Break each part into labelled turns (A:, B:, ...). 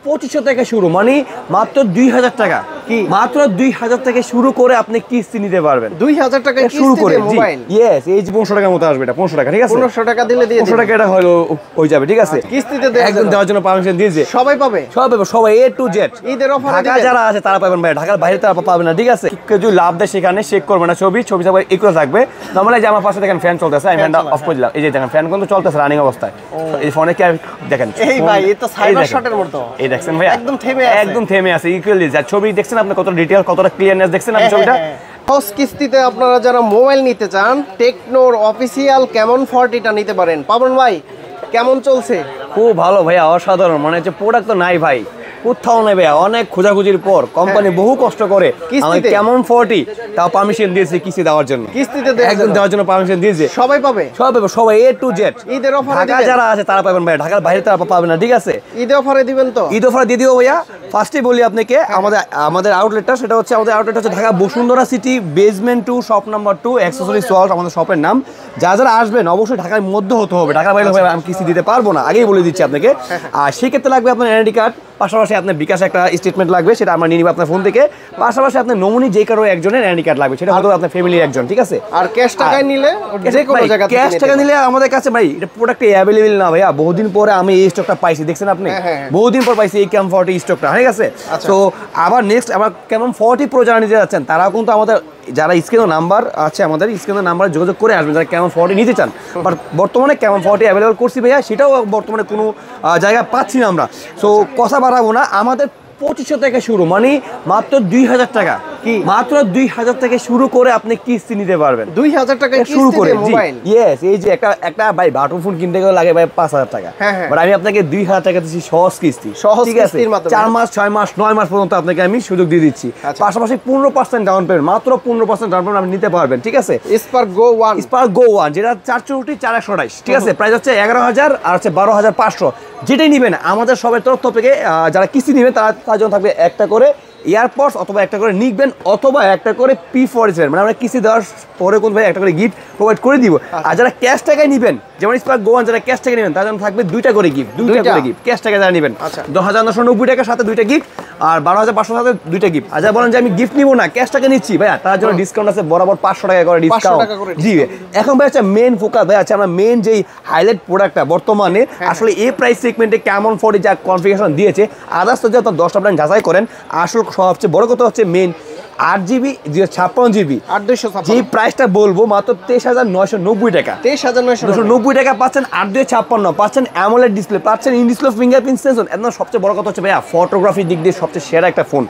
A: 2500 থেকে শুরু, মানে মাত্র 2000 টাকা, মাত্র 2000 থেকে শুরু করে আপনি কিস্তি নিতে পারবেন।
B: 2000 টাকা
A: শুরু করে
B: মোবাইল,
A: ইয়েস, এই যে 1500 টাকার মতো আসবে, এটা 1500 টাকা, ঠিক আছে?
B: 1500 টাকা দিলে দিয়ে
A: 1500 টাকা এটা হলো হয়ে যাবে, ঠিক আছে?
B: কিস্তিতে
A: একদম দেওয়ার জন্য পারমিশন দিয়েছে,
B: সবাই পাবে,
A: সবাই A to Z।
B: ঈদের অফারে
A: ঢাকা যারা আছে তারা পাবেন ভাই, ঢাকার বাইরে তারা পাবেন না, ঠিক আছে? কেউ যদি লাভ দেয় সেখানে চেক করবে না, ছবি থাকবে এগুলো থাকবে। নরমালি যে আমার পাশে দেখেন ফ্যান চলতেছে, আমি ফ্যানটা অফ করে দিলাম, এই যে দেখেন ফ্যান কিন্তু চলতেছে রানিং অবস্থায়। এই ফোনে কি দেখেন,
B: এই ভাই এই তো সাইবার শটের মতো,
A: এই দেখছেন ভাই
B: একদম থেমে
A: আছে ইকুয়ালি। যা ছবি দেখছেন আপনি, কত ডিটেইল, কতটা ক্লিয়ারনেস দেখছেন আপনি ছবিটা।
B: সহজ কিস্তিতে আপনারা যারা মোবাইল নিতে চান, টেকনোর অফিসিয়াল ক্যামন 40টা নিতে পারেন। পাবন ভাই কেমন চলছে?
A: খুব ভালো ভাইয়া, অসাধারণ, মানে হচ্ছে প্রোডাক্ট তো নাই ভাই, কোথাও নেই ভাইয়া, অনেক খোঁজাখুঁজির পর কোম্পানি বহু কষ্ট করে আমাকে কেমন 40 তাও পারমিশন দিয়েছে কিস্তি দেওয়ার জন্য,
B: কিস্তিতে
A: একদম দেওয়ার জন্য পারমিশন দিয়েছে।
B: সবাই পাবে,
A: সবাই A to Z।
B: ঈদের অফারে
A: ঢাকা যারা আছে তারা পাবেন ভাই, ঢাকার বাইরে তারা পাবেন না, ঠিক আছে?
B: ঈদের অফারে দিবেন তো? ঈদ
A: অফারে দিয়ে দিও ভাইয়া। ফার্স্টে বলি আপনাকে আমাদের আউটলেটটা, সেটা হচ্ছে আমাদের আউটলেট হচ্ছে Dhaka Bashundhara city basement 2 shop number 2 accessories world আমাদের শপের নাম। যারা আসবেন অবশ্যই ঢাকার মধ্যে হতে হবে, ঢাকার বাইরে হবে আমি কিস্তি দিতে পারবো না, আগেই বলে দিচ্ছি আপনাকে। আর সেক্ষেত্রে লাগবে আপনার এনআইডি কার্ড, পাশাপাশি আপনার বিকাশে একটা স্টেটমেন্ট লাগবে, সেটা আমরা নিয়ে নিব আপনার ফোন থেকে। পাশাপাশি আপনার নমুনি যে কারো একজনের এনআইডি কার্ড লাগবে, সেটা হয়তো আপনার ফ্যামিলির একজন, ঠিক আছে?
B: আর ক্যাশ টাকায় নিলে যে কোনো জায়গা থেকে
A: ক্যাশ টাকা নিলে আমাদের কাছে ভাই এটা প্রোডাক্ট অ্যাভেলেবল না ভাইয়া, বহুদিন পরে আমি এই স্টকটা পাইছি, দেখছেন আপনি? বহুদিন পর পাইছি এই ক্যাম 40 স্টকটা, ঠিক আছে? তো আবার নেক্সট আবার কেমন 40 প্রো যারা নিতে যাচ্ছেন তারাও কিন্তু আমাদের যারা স্ক্রিনে নাম্বার আছে, আমাদের স্ক্রিনে নাম্বারে যোগাযোগ করে আসবেন যারা কেমন 40 নিতে চান। বাট বর্তমানে কেমন 40 অ্যাভেলেবল করছি ভাইয়া, সেটাও বর্তমানে কোনো জায়গায় পাচ্ছি না আমরা। সো কথা বাড়াবো না, আমাদের 2500 থেকে শুরু, মানে মাত্র 2000 টাকা, মাত্র 2000 থেকে শুরু করে আপনি কিস্তি নিতে পারবেন।
B: 2000 টাকা
A: শুরু করে মোবাইল, ইয়েস, এই যে একটা ভাই বাটন ফোন কিনতে গেলে লাগে ভাই 5000 টাকা, বাট আমি আপনাকে 2000 টাকা দিচ্ছি সহজ কিস্তি, ঠিক আছে? 4 মাস 6 মাস 9 মাস পর্যন্ত আপনাকে আমি সুযোগ দিয়ে দিচ্ছি। পাশাপাশি 15% ডাউন পেমেন্ট, মাত্র 15% ডাউন পেমেন্ট আপনি নিতে পারবেন, ঠিক আছে?
B: স্পার্ক গো 1 যেটা
A: 464 4128, ঠিক আছে? প্রাইস হচ্ছে 11000 আর হচ্ছে 12500, যেটাই নেবেন আমাদের সবার তরফ থেকে যারা কিস্তি নেবেন তার জন্য থাকবে একটা করে এয়ারপডস, অথবা একটা করে নিকবেন, অথবা একটা করে P47, মানে আমরা কিস্তি দেওয়ার পরে কোন ভাই একটা করে গিফট প্রোভাইড করে দিব। আর যারা ক্যাশ টাকায় নেবেন, যেমন স্পার্ক গো 1 যারা ক্যাশ টাকায় নেবেন তার জন্য থাকবে দুইটা করে গিফট, ক্যাশ টাকায় যারা নেবেন 10990 টাকার সাথে দুইটা গিফট, আর 12500 সাথে দুইটা গিফট। আর যারা বলেন যে আমি গিফট নিব না, ক্যাশ টাকা নিচ্ছি ভাইয়া, তার জন্য ডিসকাউন্ট আছে, বরাবর 500 টাকা করে ডিসকাউন্ট দিবে। এখন ভাই হচ্ছে মেন ফোকাস ভাই আছে আমরা মেন যেই হাইলাইট প্রোডাক্টটা বর্তমানে আসলে এই প্রাইস সেগমেন্টে কেমন 40 যা কনফিগারেশন দিয়েছে, আদার্স তো যত 10টা ব্র্যান্ড যাচাই করেন, আসলে সবচেয়ে বড় কথা হচ্ছে মেন 8GB 256GB যে প্রাইসটা বলবো মাত্র 23990 টাকা, 23990 টাকা পাচ্ছেন। 8256 পাচ্ছেন অ্যামোলেড ডিসপ্লে, পাচ্ছেন ইন ডিসপ্লে ফিঙ্গারপ্রিন্ট সেন্সর। একদম সবচেয়ে বড় কথা হচ্ছে ভাইয়া ফটোগ্রাফির দিক দিয়ে সবচেয়ে সেরা একটা ফোন।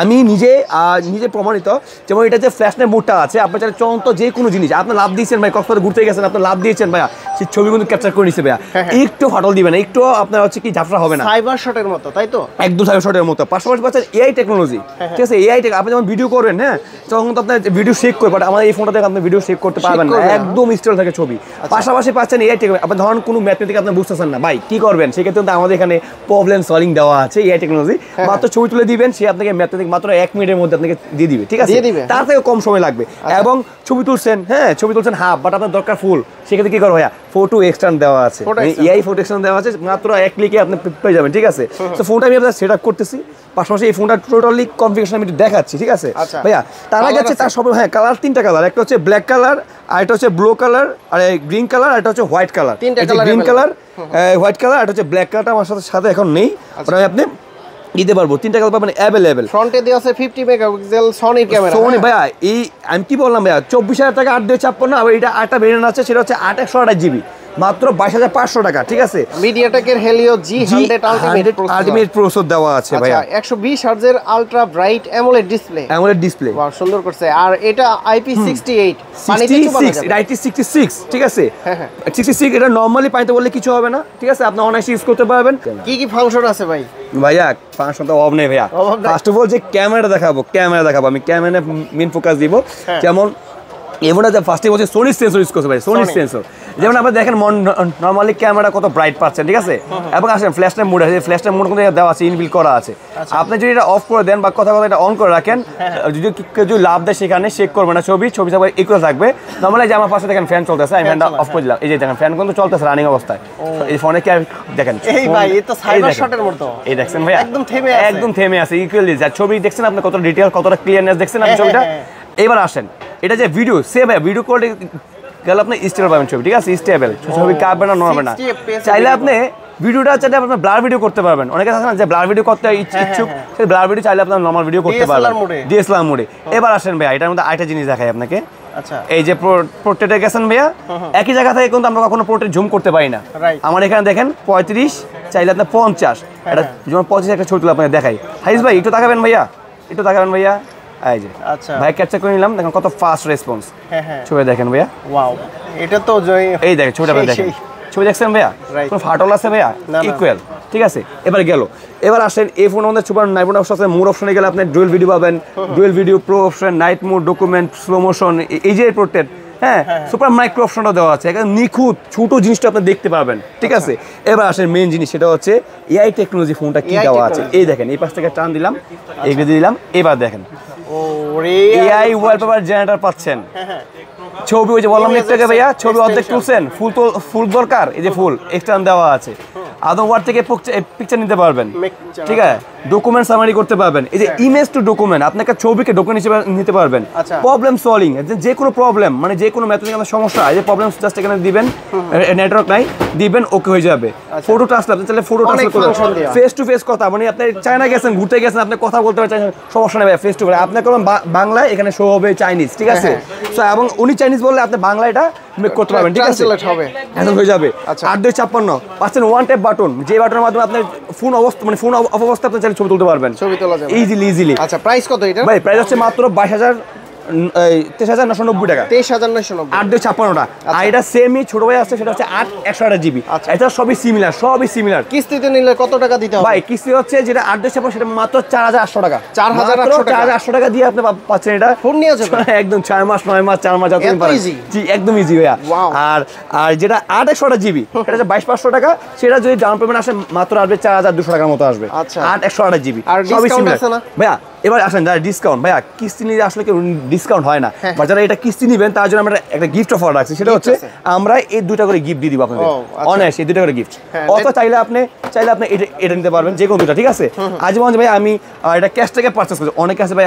A: আমি নিজে প্রমাণিত, যেমন এটা যে ফ্ল্যাশ লাইট মোডটা আছে, আপনার চাইলে চলন্ত যে কোনো জিনিস আপনি লাভ দিয়েছেন ভাই, কক্সবাজার ঘুরতে গেছেন, আপনি লাভ দিয়েছেন ভাইয়া, সেই ছবি কিন্তু ক্যাপচার করে নিচ্ছে ভাইয়া, একটু ফাটল দিবে না, একটু আপনার হচ্ছে কি ঝাপসা হবে না,
B: সাইবার শটের মতো, তাই তো?
A: একদম সাইবার শটের মতো। পাশাপাশি পাচ্ছেন এআই টেকনোলজি, ঠিক আছে? এআই আপনি যেমন ভিডিও করবেন, হ্যাঁ, তখন তো আপনার ভিডিও শেক করে, বাট আমাদের এই ফোনটা থেকে আপনি ভিডিও শেক করতে পারবেন না, একদম স্টিল থাকে ছবি। পাশাপাশি পাচ্ছেন এআই টেকনোলজি, আপনি ধরুন কোনো ম্যাথমেটিক আপনি বুঝতেছেন না ভাই, কি করবেন? সেক্ষেত্রে আমাদের এখানে প্রবলেম সলভিং দেওয়া আছে এআই টেকনোলজি, মাত্র ছবি তুলে দিবেন, সে আপনাকে ম্যাথমেটিক মাত্র 1 মিনিটের মধ্যে আপনাকে দিয়ে দিবে, ঠিক আছে? তার থেকে কম সময় লাগবে। এবং ছবি তুলছেন, হ্যাঁ, ছবি তুলছেন হাফ, বাট আপনার দরকার ফুল, সেক্ষেত্রে কি করবো ভাইয়া, ফটো এক্সটেন্ড দেওয়া আছে, এআই ফটো এক্সটেন্ড দেওয়া আছে, মাত্র 1 ক্লিকে আপনি পেয়ে যাবেন, ঠিক আছে? তো ফোনটা আমি আপনার সেট আপ করতেছি, পাশাপাশি এই ফোনটা টোটালি কনফিগারেশন আমি দেখাচ্ছি, ঠিক আছে ভাইয়া? তার আগে আছে তার সব, হ্যাঁ, কালার 3টা কালার, একটা হচ্ছে ব্ল্যাক কালার, আর এটা হচ্ছে ব্লু কালার, আর গ্রিন কালার, আর এটা হচ্ছে white colour. Green colour, white colour, আর এটা হচ্ছে ব্ল্যাক কালারটা আমার সাথে এখন নেই, ওটা আপনি দিতে পারবো। 3টা কালার পাবেন অ্যাভেলেবেল।
B: ফ্রন্টে দেওয়া আছে 50 মেগাপিক্সেল সনির ক্যামেরা,
A: সোনি ভাইয়া। এই আমি কি বললাম ভাইয়া, 24000 টাকা 8256, আর এটা আরেকটা ভেরিয়েন্ট আছে, সেটা হচ্ছে 828GB, মাত্র 22500 টাকা, ঠিক আছে?
B: মিডিয়াটেকের হেলিও G100 আলটিমেট
A: প্রসেসর দেওয়া আছে ভাইয়া,
B: 120 হার্জের ultra bright AMOLED display, wow সুন্দর করছে। আর এটা IP68
A: IP66, ঠিক আছে? 66 এটা নরমালি পাইতে বললে কিছু হবে না, ঠিক আছে? আপনি অনায়াসে ইউজ করতে পারবেন।
B: কি ফাংশন আছে ভাই?
A: ভাইয়া ফাংশন তো অফ নেই ভাইয়া। ফার্স্ট অফ অল যে ক্যামেরা দেখাবো, আমি ক্যামেরা মেন ফোকাস দিব। যেমন এমনটা যে ফার্স্টে বলছে সোনি সেন্সর ইউজ করছে ভাই, সোনি সেন্সর, যেমন আপনি দেখেন নরমালি ক্যামেরা কত ব্রাইট পাচ্ছেন, ঠিক আছে, এবং আসেন ফ্ল্যাশ টাইম মোড আছে, ফ্ল্যাশ টাইম মোড কিন্তু দেওয়া আছে, ইনবিল্ট করা আছে। আপনি যদি এটা অফ করে দেন বা কথা এটা অন করে রাখেন, যদি কেউ লাভ দেয় সেখানে শেক করবে না, ছবি থাকবে ইকুয়াল থাকবে। নরমালি যে আমার পাশে দেখেন ফ্যান চলতেছে, আমি ফ্যানটা অফ করে দিলাম, এই যে দেখেন ফ্যান কিন্তু চলতেছে রানিং অবস্থায়। এই ফোনে কি দেখেন,
B: এই ভাই এই তো সাইবার শটের মতো,
A: এই দেখছেন ভাই
B: একদম
A: থেমে আছে ইকুয়ালি। যা ছবি দেখছেন আপনি, কত ডিটেইল, কতটা ক্লিয়ারনেস দেখছেন আপনি ছবিটা। এবার আসেন এটা যে ভিডিও সেভ, ভিডিও কোয়ালিটি গেলে আপনি স্টেবল পাবেন ছবি, ঠিক আছে, স্টেবল ছবি কাঁপবে না, নড়বে না। চাইলে আপনি ভিডিওটা চাইলে আপনি ব্লার ভিডিও করতে পারবেন, অনেকে আছে না যে ব্লার ভিডিও করতে ইচ্ছুক, সেই ব্লার ভিডিও চাইলে আপনার নরমাল ভিডিও করতে পারবেন ডিএসএলআর মোডে। এবার আসেন ভাইয়া, এটার মধ্যে আরেকটা জিনিস দেখাই আপনাকে।
B: আচ্ছা,
A: এই যে পোর্ট্রেটে গেছেন ভাইয়া, একই জায়গা থেকে কিন্তু আমরা কখনো পোর্ট্রেট জুম করতে পারি না। আমার এখানে দেখেন 35, চাইলে আপনার 50, এটা যেমন 25 একটা ছবি তুলে আপনাকে দেখাই। হাইস ভাই একটু তাকাবেন ভাইয়া, একটু তাকাবেন ভাইয়া, এই যে
B: আচ্ছা
A: ভাই ক্যাপচার করে নিলাম, দেখেন কত ফাস্ট রেসপন্স। ছবি দেখেন ভাইয়া,
B: ওয়াও, এটা তো
A: এই দেখেন ছবিটা দেখেন, ছবি দেখছেন ভাইয়া, কোনো ফাটল আছে ভাইয়া, ইকুয়াল, ঠিক আছে। এবার গেল, এবার আসেন এই ফোন আমাদের সুপার নাইট মোড অপশন আছে। মোড অপশনে গেলে আপনি ডুয়েল ভিডিও পাবেন, dual video pro option, night mode, document, slow motion, এই যে পোর্ট্রেট, হ্যাঁ, সুপার মাইক্রো অপশনটা দেওয়া আছে, একদম নিখুঁত ছোট জিনিসটা আপনি দেখতে পাবেন, ঠিক আছে। এবার আসেন মেইন জিনিস, সেটা হচ্ছে এআই টেকনোলজি ফোনটা কি দেওয়া আছে। এই দেখেন, এই পাশ থেকে টান দিলাম, এগিয়ে দিলাম, এবার দেখেন এআই ওয়ালপেপার জেনারেটর পাচ্ছেন। ছবি ওই যে বললাম একটু আগে ভাইয়া, ছবি অর্ধেক তুলছেন, ফুল দরকার, এই যে ফুল এক্সটার্ন দেওয়া আছে, আদার থেকে পিকচার নিতে পারবেন, ঠিক আছে, ডকুমেন্ট সামারি করতে পারবেন। এই যে ইমেজ টু ডকুমেন্ট, আপনি একটা ছবিকে ডকুমেন্ট হিসেবে নিতে পারবেন। প্রবলেম সলভিং, যে কোনো প্রবলেম, মানে যে কোনো ম্যাথমেটিক্যাল সমস্যা, এই যে প্রবলেম জাস্ট এখানে দিবেন, নেটওয়ার্ক নাই দিবেন, ওকে হয়ে যাবে। ফটো ট্রান্সফার, আপনি চাইলে ফটো ট্রান্সফার করতে, ফেস টু ফেস কথা, মানে আপনি চায়না গেছেন, ঘুরতে গেছেন, আপনি কথা বলতে পারছেন, সমস্যা নেই, ফেস টু ফেস। আপনি করবেন বাংলায়, এখানে শো হবে চাইনিজ, ঠিক আছে, এবং উনি চাইনিজ বললে আপনি বাংলা এটা মেক করতে পারবেন, ঠিক আছে, এখন হয়ে যাবে। 8-2-56 পাচ্ছেন ওয়ান ট্যাপ বাটন, যে বাটনের মাধ্যমে আপনি ফোন অবস্থা, মানে ফোন অফ অবস্থা আপনি চাইলে ছবি তুলতে পারবেন,
B: ছবি তোলা যাবে
A: ইজিলি।
B: আচ্ছা, প্রাইস কত এটা
A: ভাই? প্রাইস হচ্ছে মাত্র 23,990 টাকা,
B: 23,990,
A: 8-2-56টা। আর এটা সেমই ছোট ভাই আছে, সেটা হচ্ছে 8/128 জিবি। এটা সবই সিমিলার।
B: কিস্তিতে নিলে কত টাকা দিতে হবে
A: ভাই? কিস্তি হচ্ছে যেটা 8-2-56, সেটা মাত্র 4,800 টাকা,
B: 4,800
A: টাকা দিয়ে আপনি পাচ্ছেন এটা
B: ফোন নিয়ে যাবেন
A: একদম 6 মাস 9 মাস 4 মাস যতদিন পারেন, জি একদম ইজি ভাইয়া। আর যেটা 8/128 জিবি, এটা হচ্ছে 22,500 টাকা, সেটা যদি ডাউন পেমেন্ট আসে মাত্র আসবে 4,200 টাকার মতো আসবে। 8/128 জিবি, সবই সিমিলার ভাইয়া। এবার আসেন যারা ডিসকাউন্ট, ভাইয়া কিস্তি নিলে আসলে কেউ ডিসকাউন্ট হয় না, বা যারা এটা কিস্তি নিবেন তার জন্য আমরা একটা গিফট অফার রাখছি, সেটা হচ্ছে আমরা এই 2টা করে গিফট দিয়ে দিব আপনাদের, অনায়াস এই 2টা করে গিফট। অথবা চাইলে আপনি এটা নিতে পারবেন, যে কোনো 2টা, ঠিক আছে। আজ বলছি ভাই আমি এটা ক্যাশ থেকে পারচেস করছি, অনেকে আছে ভাই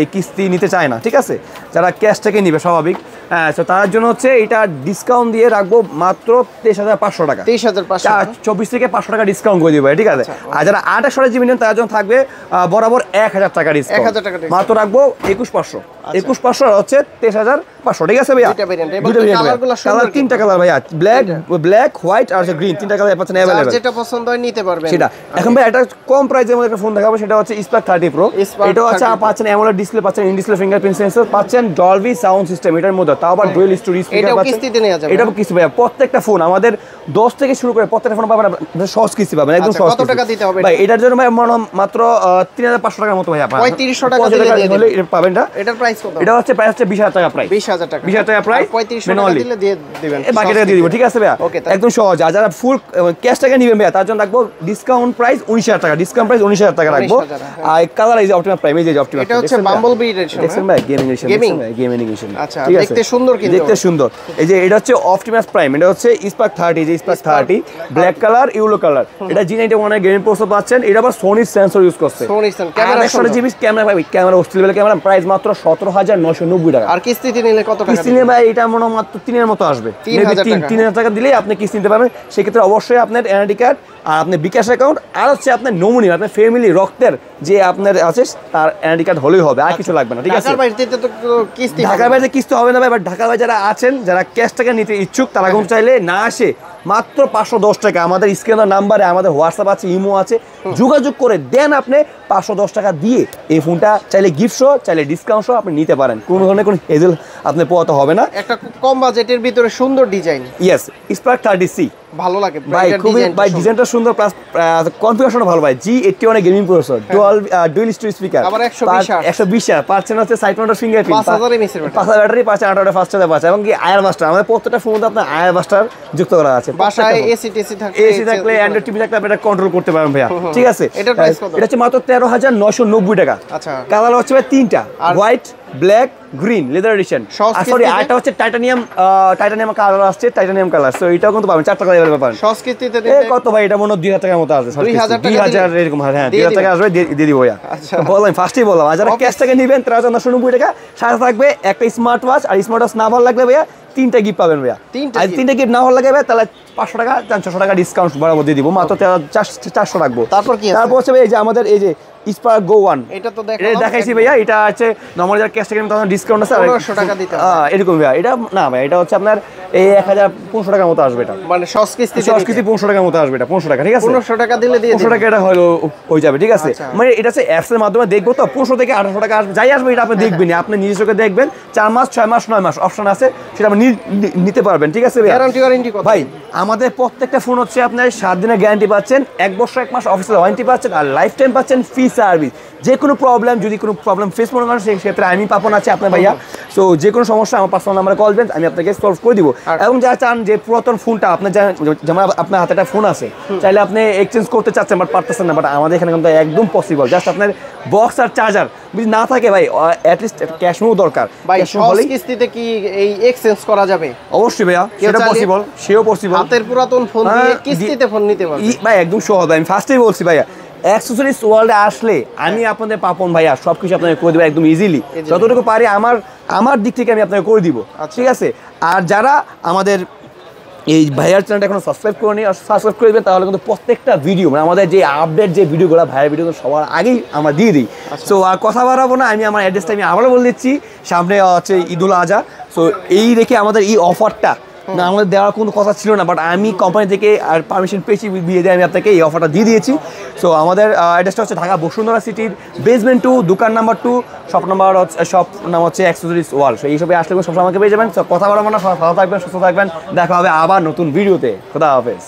A: এই কিস্তি নিতে চায় না, ঠিক আছে, যারা ক্যাশ থেকে নিবে স্বাভাবিক, হ্যাঁ, তো তার জন্য হচ্ছে এটা ডিসকাউন্ট দিয়ে রাখবো মাত্র 23,500 টাকা, 23,500, 24 থেকে 500 টাকা ডিসকাউন্ট করে দিব, ঠিক আছে। আর যারা 8/128 জিবি নেন তার জন্য থাকবে বরাবর 1,000 টাকা ডিসকাউন্ট, মাত্র রাখবো 21,500, 21,500 হচ্ছে 23,500, ঠিক আছে ভাইয়া। কালার 3টা কালার ভাইয়া, ব্ল্যাক, হোয়াইট আর গ্রিন, 3টা কালার পাচ্ছেন अवेलेबल,
B: যেটা পছন্দ হয় নিতে পারবেন
A: সেটা। এখন ভাই এটা কম প্রাইসের মধ্যে একটা ফোন দেখাবো, সেটা হচ্ছে Spark 30 Pro। এটা হচ্ছে পাচ্ছেন অ্যামোলেড ডিসপ্লে, পাচ্ছেন ইন ডিসপ্লে ফিঙ্গারপ্রিন্ট সেন্সর, পাচ্ছেন ডলবি সাউন্ড সিস্টেম এটার মধ্যে, তাও আবার ডুয়াল স্টোরি স্পিকার পাচ্ছেন।
B: কিস্তিতে নেওয়া যাবে,
A: এটা কিস্তি ভাইয়া। প্রত্যেকটা ফোন আমাদের 10 থেকে শুরু করে প্রত্যেকটা ফোন পাবেন সহজ কিস্তি পাবেন, একদম সহজ।
B: কত টাকা দিতে হবে
A: ভাই? এটার জন্য ভাই মাত্র 3,500 টাকার মতো ভাইয়া,
B: 3500 টাকা দিলে
A: হলে এটা পাবেন।
B: এটার প্রাইস কত?
A: এটা হচ্ছে প্রাইস হচ্ছে 20,000 টাকা, প্রাইস
B: 20,000 টাকা,
A: 20,000 টাকা প্রাইস,
B: 3500 টাকা দিলে দিয়ে দিবেন,
A: বাকি টাকা দিয়ে দিব, ঠিক আছে ভাইয়া, একদম সহজ। আর যারা ফুল ক্যাশ টাকা নেবেন ভাইয়া, তার জন্য রাখবো ডিসকাউন্ট প্রাইস 19,000 টাকা, ডিসকাউন্ট প্রাইস 19,000 টাকা রাখবো। আর কালার এই যে অপটিমাস প্রাইম, এই যে অপটিমাস,
B: এটা হচ্ছে বাম্বলবি এডিশন,
A: দেখছেন ভাই, গেমিং এডিশন,
B: আচ্ছা, দেখতে সুন্দর, কিন্তু
A: দেখতে সুন্দর। এই যে এটা হচ্ছে অপটিমাস প্রাইম, এটা হচ্ছে Spark 30, যে Spark 30 black colour, yellow colour, এটা G91 এর গেমিং প্রসেসর পাচ্ছেন। এটা আবার সোনি সেন্সর ইউজ করছে, ক্যামেরা 128 জিবি ক্যামেরা, ভাই ক্যামেরা অস্থির লেভেলের ক্যামেরা, প্রাইস মাত্র 17,990 টাকা।
B: আর কিস্তিতে নিলে কত টাকা?
A: কিস্তি নিলে ভাই এটা মনে মাত্র 3 মতো আসবে, 3,000 টাকা দিলেই আপনি কিস্তি নিতে পারবেন। সেক্ষেত্রে অবশ্যই আপনার এনআইডি কার্ড আর আপনার বিকাশ অ্যাকাউন্ট আর হচ্ছে আপনার নমুনি, আপনার ফ্যামিলি রক্তের যে আপনার আছে তার এনআইডি কার্ড হলেই হবে, আর কিছু লাগবে না, ঠিক আছে। ঢাকার বাইরে কিস্তি হবে না ভাই, বাট ঢাকার বাইরে যারা আছেন, যারা ক্যাশ টাকা নিতে ইচ্ছুক, তারা কিন্তু চাইলে না আসে মাত্র 510 টাকা আমাদের স্ক্রিনের নাম্বারে, আমাদের হোয়াটসঅ্যাপ আছে, ইমো আছে, যোগাযোগ করে দেন আপনি 510 টাকা দিয়ে এই ফোনটা চাইলে গিফট সহ, চাইলে ডিসকাউন্ট সহ আপনি নিতে পারেন, কোনো ধরনের কোনো হেজেল আপনি পোয়াতে হবে না।
B: একটা কম বাজেটের ভিতরে সুন্দর ডিজাইন,
A: ইয়েস, Spark 30C
B: ভালো লাগে
A: ভাই, খুবই ভাই ডিজাইনটা সুন্দর, প্লাস কনফিগারেশনও ভালো ভাই। G81 gaming processor, dual storage speaker,
B: আবার 120
A: পাচ্ছেন হচ্ছে সাইড মাউন্টেড ফিঙ্গারপ্রিন্ট,
B: 5000 এমএএইচ এর
A: 5000 ব্যাটারি পাচ্ছেন, 8 ফাস্ট চার্জার পাচ্ছেন, এবং কি আয়ার মাস্টার। আমাদের প্রত্যেকটা ফোনের মধ্যে আপনার আয়ার মাস্টার যুক্ত করা আছে।
B: বাসায় এসি টেসি থাকলে,
A: এসি থাকলে, অ্যান্ড্রয়েড টিভি থাকলে আপনি এটা কন্ট্রোল করতে পারবেন ভাইয়া, ঠিক আছে।
B: এটার প্রাইস কত?
A: এটা হচ্ছে মাত্র 13990 টাকা।
B: আচ্ছা,
A: কালার হচ্ছে ভাই তিনটা, white, black, green, leather addition. Sorry, আরেকটা হচ্ছে টাইটানিয়াম কালার আসছে, টাইটানিয়াম কালার। সো এটাও কিন্তু পাবেন, 4 টাকা अवेलेबल পাবেন।
B: সস কিস্তিতে
A: দিতে কত ভাই? এটা মনে হয় 2000 টাকার মতো আসবে।
B: 2000
A: এরকম, হ্যাঁ 2000 টাকা আসবে, দিয়ে দিব ভাইয়া।
B: আচ্ছা,
A: বললাম ফার্স্টেই বললাম, আর যারা ক্যাশ টাকা নেবেন 13990 টাকা, সাথে থাকবে একটা স্মার্ট ওয়াচ। আর স্মার্ট ওয়াচ না ভালো লাগলে ভাইয়া 3টা গিফট পাবেন ভাইয়া। আর 3টা গিফট না ভালো লাগে ভাই, তাহলে 500 টাকা 400 টাকা ডিসকাউন্ট বরাবর দিয়ে দিব, মাত্র 400 রাখবো।
B: তারপর কি আছে?
A: তারপর হচ্ছে এই যে আমাদের এই যে স্পার্ক গো 1,
B: এটা তো
A: দেখাইছি ভাইয়া। এটা হচ্ছে নরমাল যারা ক্যাশ টাকা নেবেন তখন ডিসকাউন্ট আছে
B: 1500 টাকা দিতে হবে
A: এরকম ভাইয়া। এটা না ভাই, এটা হচ্ছে আপনার এই 1500 টাকার মতো আসবে। এটা
B: মানে সস কিস্তি
A: 1500 টাকার মতো আসবে। এটা 1500 টাকা, ঠিক আছে।
B: 1500 টাকা দিলে দিয়ে
A: 1500 টাকা এটা হয়ে যাবে, ঠিক আছে। মানে এটা হচ্ছে অ্যাপস এর মাধ্যমে দেখবো তো, 1500 থেকে 1800 টাকা আসবে, যাই আসবে এটা আপনি দেখবেন, আপনি নিজের চোখে দেখবেন। 4 মাস, 6 মাস, 9 মাস অপশন আছে, সেটা আপনি নিতে পারবেন, ঠিক আছে।
B: গ্যারান্টি কত
A: ভাই? আমাদের প্রত্যেকটা ফোন হচ্ছে আপনার 7 দিনের গ্যারান্টি পাচ্ছেন, 1 বছর 1 মাস অফিসিয়াল ওয়ারেন্টি পাচ্ছেন, আর লাইফ টাইম পাচ্ছেন ফ্রি সার্ভিস। যে কোনো প্রবলেম, যদি কোনো প্রবলেম ফেস মনে করেন, সেই ক্ষেত্রে আমি পাপন আছে আপনার ভাইয়া। সো যে কোনো সমস্যা আমার পার্সোনাল নাম্বারে কল দেন, আমি আপনাকে সলভ করে দিব। এবং যারা চান যে পুরাতন ফোনটা আপনার, যেমন আপনার হাতে একটা ফোন আছে, চাইলে আপনি এক্সচেঞ্জ করতে চাচ্ছেন বাট পারতেছেন না, বাট আমাদের এখানে কিন্তু একদম পসিবল। জাস্ট আপনার বক্স আর চার্জার যদি না থাকে ভাই, অ্যাটলিস্ট ক্যাশ মেমো দরকার।
B: ভাই সস কিস্তিতে কি এই এক্সচেঞ্জ করা যাবে?
A: অবশ্যই ভাইয়া, সেটা পসিবল, সেও পসিবল।
B: হাতের পুরাতন ফোন দিয়ে কিস্তিতে ফোন নিতে পারবে
A: ভাই, একদম সহজ। আমি ফার্স্টেই বলছি ভাইয়া, অ্যাক্সেসরিজ ওয়ার্ল্ডে আসলে আমি আপনাদের পাপন ভাইয়া সবকিছু আপনাকে করে দেবো একদম ইজিলি, যতটুকু পারি আমার দিক থেকে আমি আপনাকে করে দিব, ঠিক আছে। আর যারা আমাদের এই ভাইয়ার চ্যানেলটা এখনো সাবস্ক্রাইব করেনি, সাবস্ক্রাইব করে দেবেন, তাহলে কিন্তু প্রত্যেকটা ভিডিও, মানে আমাদের যে আপডেট যে ভিডিওগুলো, ভাইয়ার ভিডিও সবার আগেই আমরা দিয়ে দিই। সো আর কথা বাড়াবো না, আমি আমার অ্যাড্রেসটা আমি আবারও বলে দিচ্ছি। সামনে হচ্ছে ঈদুল আজহা, সো এই রেখে আমাদের এই অফারটা না আমাদের দেওয়ার কোনো কথা ছিল না, বাট আমি কোম্পানি থেকে আর পারমিশন পেয়েছি, বিয়ে দিয়ে আমি আপনাকে এই অফারটা দিয়ে দিয়েছি। সো আমাদের অ্যাড্রেসটা হচ্ছে ঢাকা বসুন্ধরা সিটির বেসমেন্ট 2, দোকান নাম্বার 2, শপ নাম হচ্ছে অ্যাক্সেসরিজ ওয়ার্ল্ড। সো এইসবে আসলে সবসময় আমাকে পেয়ে যাবেন। কথা বলবো না, ভালো থাকবেন, সুস্থ থাকবেন, দেখা হবে আবার নতুন ভিডিওতে। খোদা হাফেজ।